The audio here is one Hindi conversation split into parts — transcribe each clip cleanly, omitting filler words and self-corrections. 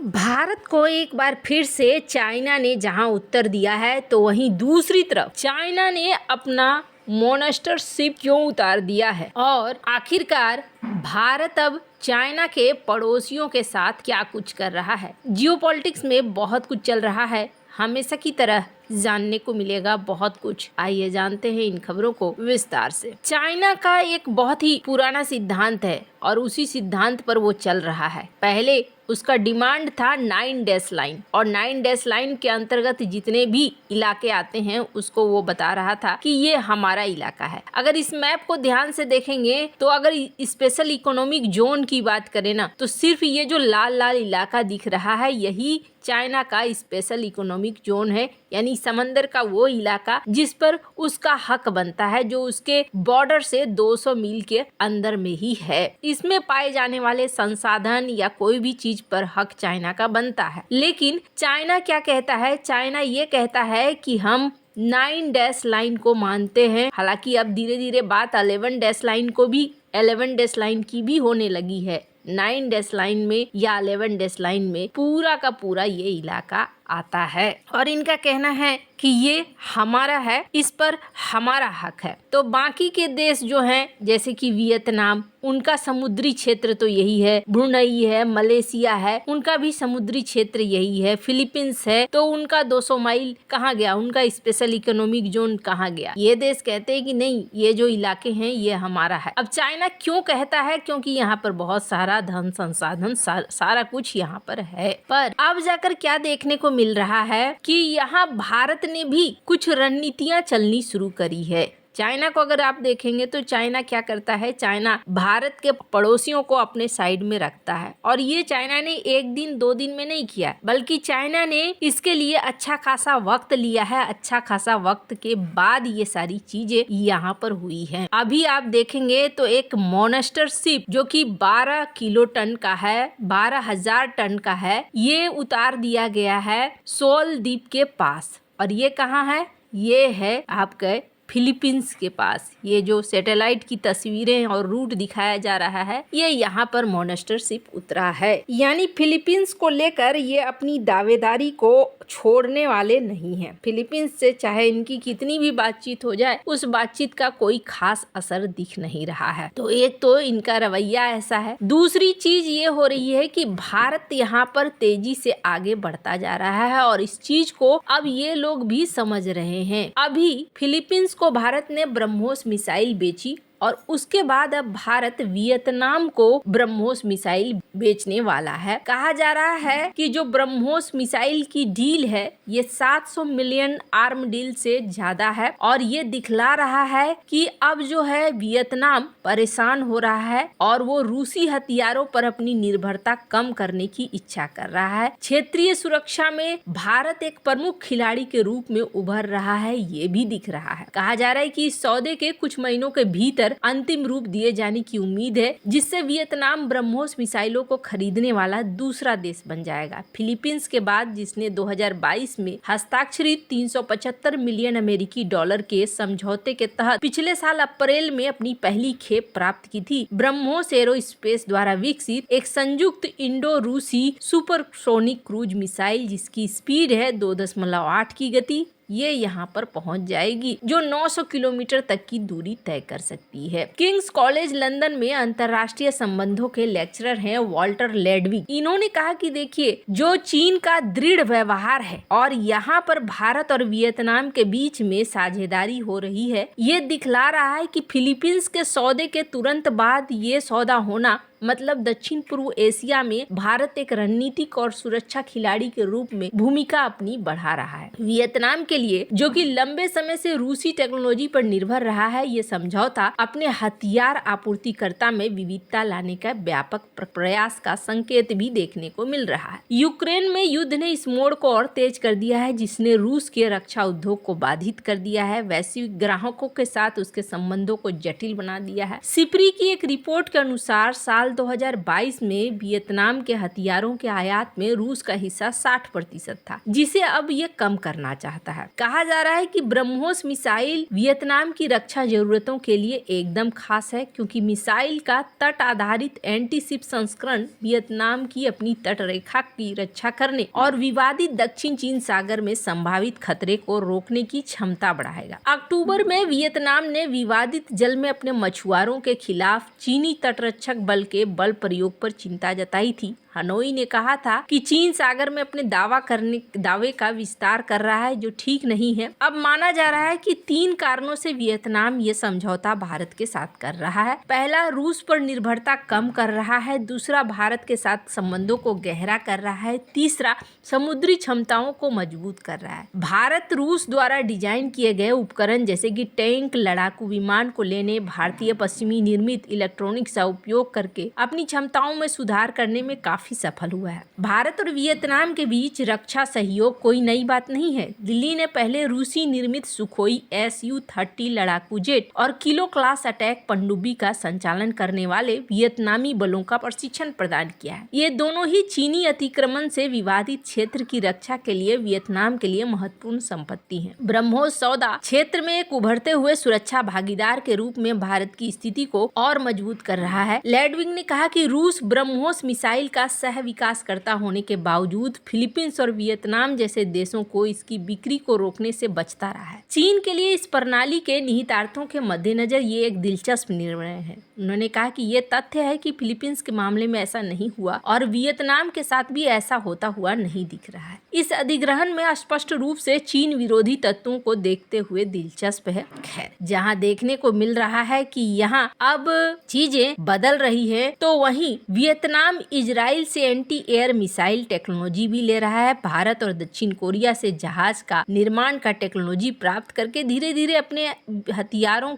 भारत को एक बार फिर से चाइना ने जहां उत्तर दिया है, तो वहीं दूसरी तरफ चाइना ने अपना मोनास्टरशिप क्यों उतार दिया है और आखिरकार भारत अब चाइना के पड़ोसियों के साथ क्या कुछ कर रहा है। जियोपॉलिटिक्स में बहुत कुछ चल रहा है, हमेशा की तरह जानने को मिलेगा बहुत कुछ। आइए जानते हैं इन खबरों को विस्तार से। चाइना का एक बहुत ही पुराना सिद्धांत है और उसी सिद्धांत पर वो चल रहा है। पहले उसका डिमांड था 9 डैश लाइन, और 9 डैश लाइन के अंतर्गत जितने भी इलाके आते हैं उसको वो बता रहा था कि ये हमारा इलाका है। अगर इस मैप को ध्यान से देखेंगे तो अगर स्पेशल इकोनॉमिक जोन की बात करें ना, तो सिर्फ ये जो लाल लाल इलाका दिख रहा है यही चाइना का स्पेशल इकोनॉमिक जोन है, यानी समंदर का वो इलाका जिस पर उसका हक बनता है, जो उसके बॉर्डर से 200 मील के अंदर में ही है। इसमें पाए जाने वाले संसाधन या कोई भी चीज पर हक चाइना का बनता है। लेकिन चाइना क्या कहता है? चाइना ये कहता है कि हम 9 डैश लाइन को मानते हैं। हालांकि अब धीरे धीरे बात 11 डैश लाइन को भी 11 डैश लाइन की भी होने लगी है। 9 डैश लाइन में या 11 डैश लाइन में पूरा का पूरा ये इलाका आता है और इनका कहना है कि ये हमारा है, इस पर हमारा हक है। तो बाकी के देश जो हैं जैसे कि वियतनाम, उनका समुद्री क्षेत्र तो यही है, ब्रुनई है, मलेशिया है, उनका भी समुद्री क्षेत्र यही है, फिलीपींस है, तो उनका 200 माइल कहाँ गया, उनका स्पेशल इकोनॉमिक जोन कहाँ गया। ये देश कहते हैं कि नहीं, ये जो इलाके हैं ये हमारा है। अब चाइना क्यों कहता है? क्योंकि यहाँ पर बहुत सारा धन संसाधन सारा कुछ यहाँ पर है। पर अब जाकर क्या देखने को मिल रहा है कि यहाँ भारत ने भी कुछ रणनीतियां चलनी शुरू करी है। चाइना को अगर आप देखेंगे तो चाइना क्या करता है, चाइना भारत के पड़ोसियों को अपने साइड में रखता है। और ये चाइना ने 1 दिन 2 दिन में नहीं किया, बल्कि चाइना ने इसके लिए अच्छा खासा वक्त लिया है। अच्छा खासा वक्त के बाद ये सारी चीजें यहाँ पर हुई हैं। अभी आप देखेंगे तो एक मोनास्टरशिप जो कि 12 किलो टन का है, 12,000 टन का है, ये उतार दिया गया है सोल द्वीप के पास। और ये कहाँ है? ये है आपके फिलीपींस के पास। ये जो सैटेलाइट की तस्वीरें और रूट दिखाया जा रहा है, ये यहाँ पर मोनास्टरशिप उतरा है। यानी फिलीपींस को लेकर ये अपनी दावेदारी को छोड़ने वाले नहीं हैं। फिलीपींस से चाहे इनकी कितनी भी बातचीत हो जाए, उस बातचीत का कोई खास असर दिख नहीं रहा है। तो एक तो इनका रवैया ऐसा है। दूसरी चीज ये हो रही है कि भारत यहाँ पर तेजी से आगे बढ़ता जा रहा है और इस चीज को अब ये लोग भी समझ रहे हैं। अभी फिलीपींस को भारत ने ब्रह्मोस मिसाइल बेची और उसके बाद अब भारत वियतनाम को ब्रह्मोस मिसाइल बेचने वाला है। कहा जा रहा है कि जो ब्रह्मोस मिसाइल की डील है ये 700 मिलियन आर्म डील से ज्यादा है और ये दिखला रहा है कि अब जो है वियतनाम परेशान हो रहा है और वो रूसी हथियारों पर अपनी निर्भरता कम करने की इच्छा कर रहा है। क्षेत्रीय सुरक्षा में भारत एक प्रमुख खिलाड़ी के रूप में उभर रहा है, ये भी दिख रहा है। कहा जा रहा है कि इस सौदे के कुछ महीनों के भीतर अंतिम रूप दिए जाने की उम्मीद है, जिससे वियतनाम ब्रह्मोस मिसाइलों को खरीदने वाला दूसरा देश बन जाएगा। फिलीपींस के बाद जिसने 2022 में हस्ताक्षरित 375 मिलियन अमेरिकी डॉलर के समझौते के तहत पिछले साल अप्रैल में अपनी पहली खेप प्राप्त की थी। ब्रह्मोस एरोस्पेस द्वारा विकसित एक संयुक्त इंडो रूसी सुपरसोनिक क्रूज मिसाइल जिसकी स्पीड है 2.8 की गति, ये यहाँ पर पहुंच जाएगी, जो 900 किलोमीटर तक की दूरी तय कर सकती है। किंग्स कॉलेज लंदन में अंतर्राष्ट्रीय संबंधों के लेक्चरर हैं वॉल्टर लेडविग। इन्होंने कहा कि देखिए, जो चीन का दृढ़ व्यवहार है और यहाँ पर भारत और वियतनाम के बीच में साझेदारी हो रही है, ये दिखला रहा है कि फिलीपींस के सौदे के तुरंत बाद ये सौदा होना मतलब दक्षिण पूर्व एशिया में भारत एक रणनीतिक और सुरक्षा खिलाड़ी के रूप में भूमिका अपनी बढ़ा रहा है। वियतनाम के लिए, जो कि लंबे समय से रूसी टेक्नोलॉजी पर निर्भर रहा है, ये समझौता अपने हथियार आपूर्तिकर्ता में विविधता लाने का व्यापक प्रयास का संकेत भी देखने को मिल रहा है। यूक्रेन में युद्ध ने इस मोड़ को और तेज कर दिया है, जिसने रूस के रक्षा उद्योग को बाधित कर दिया है, वैश्विक ग्राहकों के साथ उसके संबंधों को जटिल बना दिया है। सिप्री की एक रिपोर्ट के अनुसार साल साल 2022 में वियतनाम के हथियारों के आयात में रूस का हिस्सा 60% था, जिसे अब ये कम करना चाहता है। कहा जा रहा है कि ब्रह्मोस मिसाइल वियतनाम की रक्षा जरूरतों के लिए एकदम खास है, क्योंकि मिसाइल का तट आधारित एंटी-शिप संस्करण वियतनाम की अपनी तट रेखा की रक्षा करने और विवादित दक्षिण चीन सागर में संभावित खतरे को रोकने की क्षमता बढ़ाएगा। अक्टूबर में वियतनाम ने विवादित जल में अपने मछुआरों के खिलाफ चीनी तटरक्षक बल के बल प्रयोग पर चिंता जताई थी। हनोई ने कहा था कि चीन सागर में अपने दावे का विस्तार कर रहा है, जो ठीक नहीं है। अब माना जा रहा है कि 3 कारणों से वियतनाम ये समझौता भारत के साथ कर रहा है। पहला, रूस पर निर्भरता कम कर रहा है। दूसरा, भारत के साथ संबंधों को गहरा कर रहा है। तीसरा, समुद्री क्षमताओं को मजबूत कर रहा है। भारत रूस द्वारा डिजाइन किए गए उपकरण जैसे कि टैंक, लड़ाकू विमान को लेने, भारतीय पश्चिमी निर्मित इलेक्ट्रॉनिक्स का उपयोग करके अपनी क्षमताओं में सुधार करने में काफी सफल हुआ है। भारत और वियतनाम के बीच रक्षा सहयोग कोई नई बात नहीं है। दिल्ली ने पहले रूसी निर्मित सुखोई Su-30 लड़ाकू जेट और किलो क्लास अटैक पनडुब्बी का संचालन करने वाले वियतनामी बलों का प्रशिक्षण प्रदान किया है। ये दोनों ही चीनी अतिक्रमण से विवादित क्षेत्र की रक्षा के लिए वियतनाम के लिए महत्वपूर्ण संपत्ति है। ब्रह्मोस सौदा क्षेत्र में एक उभरते हुए सुरक्षा भागीदार के रूप में भारत की स्थिति को और मजबूत कर रहा है। लेडविंग ने कहा कि रूस ब्रह्मोस मिसाइल का सह विकासकर्ता होने के बावजूद फिलीपींस और वियतनाम जैसे देशों को इसकी बिक्री को रोकने से बचता रहा है। चीन के लिए इस प्रणाली के निहितार्थों के मद्देनजर ये एक दिलचस्प निर्णय है। उन्होंने कहा कि ये तथ्य है कि फिलीपींस के मामले में ऐसा नहीं हुआ और वियतनाम के साथ भी ऐसा होता हुआ नहीं दिख रहा है। इस अधिग्रहण में स्पष्ट रूप से चीन विरोधी तत्वों को देखते हुए दिलचस्प है। खैर, जहां देखने को मिल रहा है कि यहां अब चीजें बदल रही है, तो वहीं वियतनाम इजराइल से एंटी एयर मिसाइल टेक्नोलॉजी भी ले रहा है। भारत और दक्षिण कोरिया से जहाज का निर्माण का टेक्नोलॉजी प्राप्त करके धीरे धीरे अपने हथियारों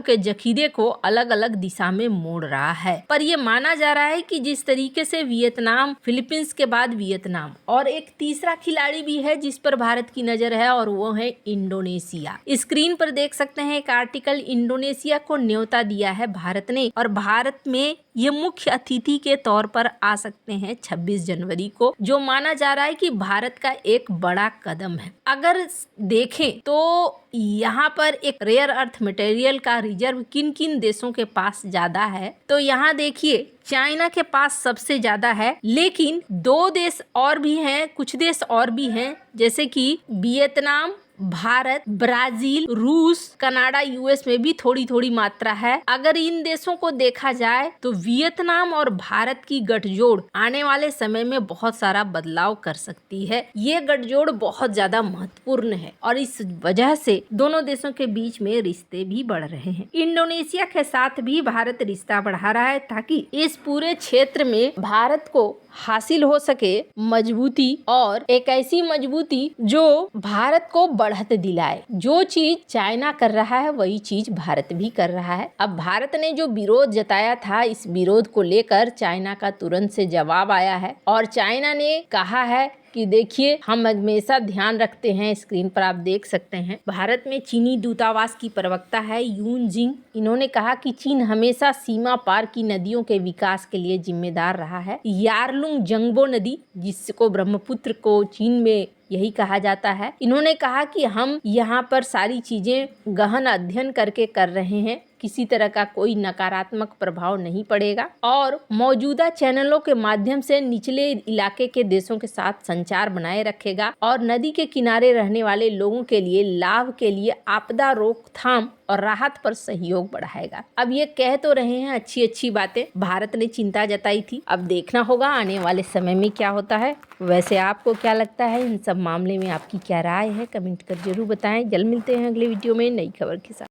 के जखीरे को अलग अलग दिशा में मोड़ रहा है। पर यह माना जा रहा है कि जिस तरीके से वियतनाम, फिलीपींस के बाद वियतनाम और एक तीसरा खिलाड़ी भी है जिस पर भारत की नजर है, और वो है इंडोनेशिया। स्क्रीन पर देख सकते हैं एक आर्टिकल। इंडोनेशिया को न्योता दिया है भारत ने, और भारत में ये मुख्य अतिथि के तौर पर आ सकते हैं 26 जनवरी को, जो माना जा रहा है कि भारत का एक बड़ा कदम है। अगर देखें तो यहाँ पर एक रेयर अर्थ मटेरियल का रिजर्व किन किन देशों के पास ज्यादा है, तो यहाँ देखिए चाइना के पास सबसे ज्यादा है, लेकिन 2 देश और भी हैं, कुछ देश और भी हैं, जैसे कि वियतनाम, भारत, ब्राजील, रूस, कनाडा, यूएस में भी थोड़ी थोड़ी मात्रा है। अगर इन देशों को देखा जाए तो वियतनाम और भारत की गठजोड़ आने वाले समय में बहुत सारा बदलाव कर सकती है। ये गठजोड़ बहुत ज्यादा महत्वपूर्ण है और इस वजह से दोनों देशों के बीच में रिश्ते भी बढ़ रहे हैं। इंडोनेशिया के साथ भी भारत रिश्ता बढ़ा रहा है ताकि इस पूरे क्षेत्र में भारत को हासिल हो सके मजबूती, और एक ऐसी मजबूती जो भारत को बढ़त दिलाए। जो चीज चाइना कर रहा है वही चीज भारत भी कर रहा है। अब भारत ने जो विरोध जताया था, इस विरोध को लेकर चाइना का तुरंत से जवाब आया है, और चाइना ने कहा है कि देखिए हम हमेशा ध्यान रखते हैं। स्क्रीन पर आप देख सकते हैं भारत में चीनी दूतावास की प्रवक्ता है यून जिंग। इन्होंने कहा कि चीन हमेशा सीमा पार की नदियों के विकास के लिए जिम्मेदार रहा है। यारलुंग जंगबो नदी, जिसको ब्रह्मपुत्र को चीन में यही कहा जाता है, इन्होंने कहा कि हम यहाँ पर सारी चीजें गहन अध्ययन करके कर रहे हैं, किसी तरह का कोई नकारात्मक प्रभाव नहीं पड़ेगा, और मौजूदा चैनलों के माध्यम से निचले इलाके के देशों के साथ संचार बनाए रखेगा और नदी के किनारे रहने वाले लोगों के लिए लाभ के लिए आपदा रोकथाम और राहत पर सहयोग बढ़ाएगा। अब ये कह तो रहे हैं अच्छी अच्छी बातें, भारत ने चिंता जताई थी, अब देखना होगा आने वाले समय में क्या होता है। वैसे आपको क्या लगता है इन सब मामले में, आपकी क्या राय है, कमेंट कर जरूर बताएं। जल्द मिलते हैं अगले वीडियो में नई खबर के साथ।